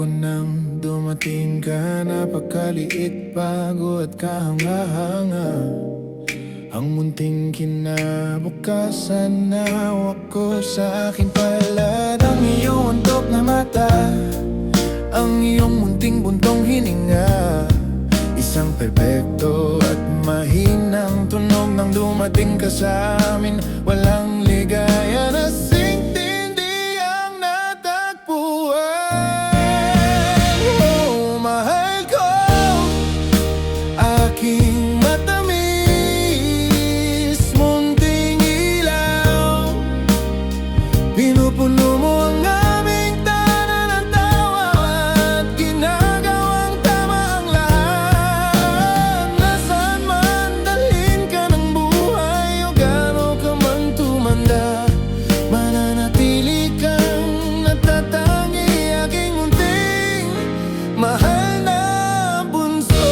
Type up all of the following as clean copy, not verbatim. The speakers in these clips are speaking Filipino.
nang dumating ka. Napakaliit, bago at kahanga-hanga. Ang munting kinabukasan na hawak ko sa aking palad. Ang iyong antok na mata, ang iyong munting buntong hininga. Isang perpekto at mahinang tunog nang dumating ka sa amin. Walang ligaya na sintindi ang natagpuan. Oh, mahal ko, aking matamis, munting ilaw. Pinupuno mo ang aming tanan ng tawa at ginagawang tama ang lahat. Nasaan man dalhin ka ng buhay o gaano ka man tumanda, mananatili kang natatangi, aking munting mahal na bunso.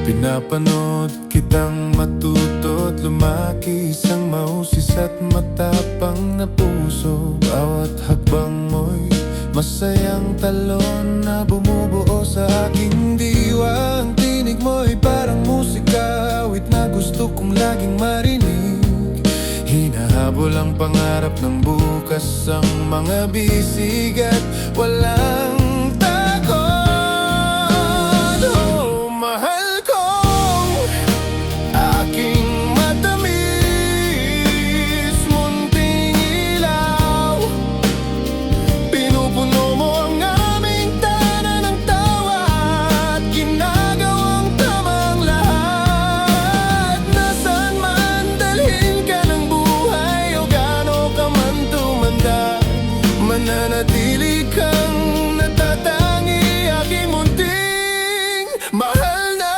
Pinapanood kitang matuto at lumaki, isang mahusis at matapang na puso. Bawat hakbang mo'y masayang talon na bumubuo sa aking diwa. Ang tinig mo'y parang musika, awit na gusto kong laging marinig. Hinahabol ang pangarap ng bukas, ang mga bisig at walang takot. Oh, mahal ko, aking matamis, munting ilaw. Pinupuno mo ang aming tanan ng tawa at ginagawang tama ang lahat. Nasaan man dalhin ka ng buhay o gaano ka man tumanda, mananatili kang natatangi, aking munting mahal na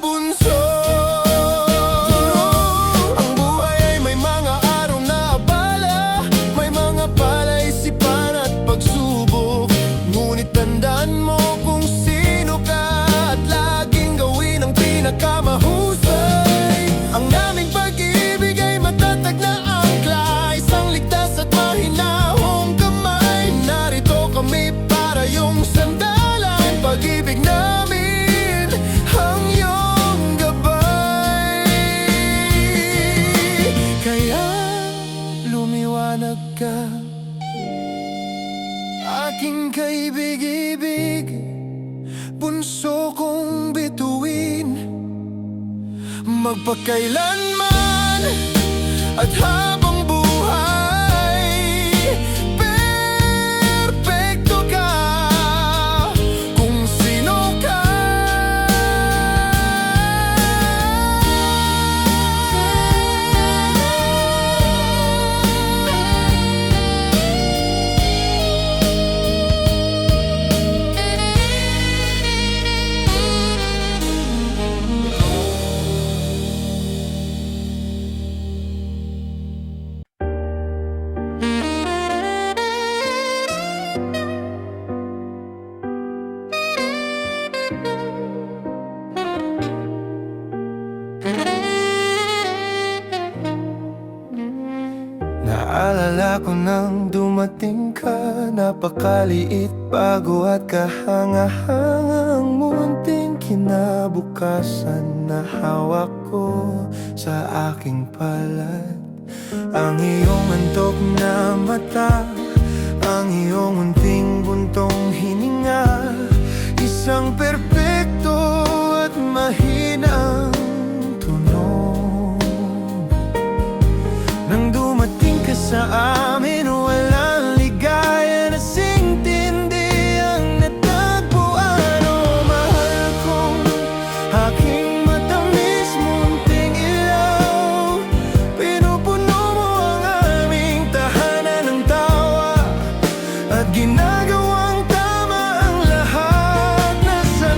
bunso. Ang buhay ay may mga araw na abala, may mga palaisipan at pagsubok. Ngunit tandaan mo kung sino ka at laging gawin ang pinakamahusay. Ang naming pag-ibig ay matatag na angkla, isang ligtas at mahinahong kamay. Narito kami para iyong sandalan, pag-ibig namin ang iyong gabay. Kaya lumiwanag ka, aking kaibig-ibig, bunso kong bituin. Magpakailanman at habang buhay, perpekto ka kung sino ka. Naalala ko nang dumating ka, napakaliit, bago at kahanga-hangang munting kinabukasan na hawak ko sa aking palad. Ang iyong antok na mata, ang iyong munting buntong hininga, isang perpekto at mahinang tunog. Nang dumating ka sa amin, walang ligaya na sintindi ang natagpuan. Oh, mahal kong aking matamis, munting ilaw. Pinupuno mo ang aming tahanan ng tawa at ginagawang tama ang lahat. Nasa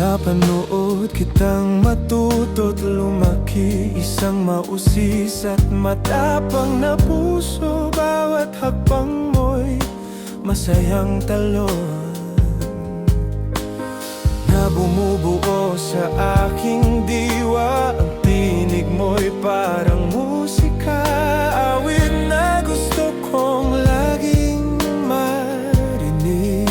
Napanood kitang matuto't lumaki, isang mausis at matapang na puso. Bawat hakbang mo'y masayang talon na bumubuo sa aking diwa. Ang tinig mo'y parang musika, awit na gusto kong laging marinig.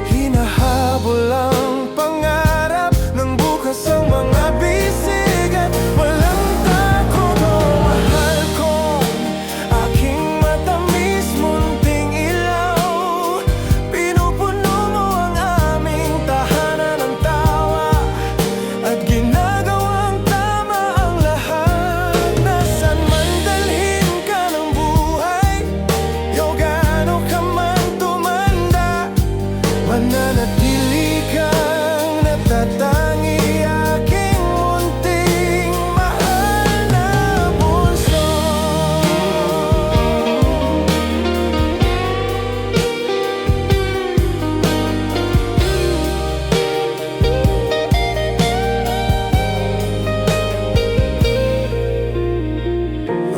Hinahabol ang pangarap ng bukas ang mga bisig at walang takot. Oh, mahal kong aking matamis munting ilaw, pinupuno mo ang aming tahanan ng tawa at ginagawang tama ang lahat. Nasaan man dalhin ka ng buhay, o gaano ka man tumanda, mananatili kang natatangi, aking munting mahal na bunso.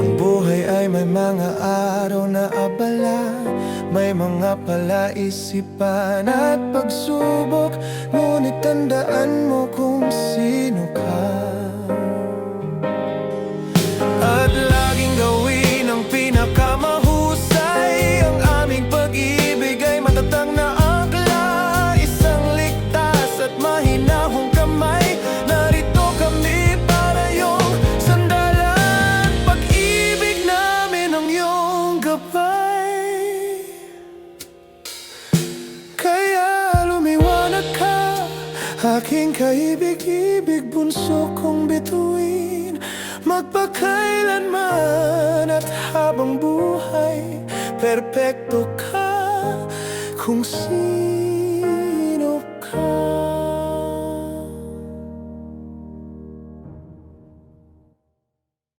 Ang buhay ay may mga araw na abala, may mga palaisipan at pagsubok, ngunit tandaan mo kung sino ka. At laging gawin ang pinakamahusay, ang aming pag-ibig ay matatag na akla, isang ligtas at mahinahong kamay. Narito kami para iyong sandalan, pag-ibig namin ang iyong gabay. Kaya lumiwanag ka, aking kaibig-ibig, bunso kong bituin, magpakailanman at habang buhay, perpekto ka kung sino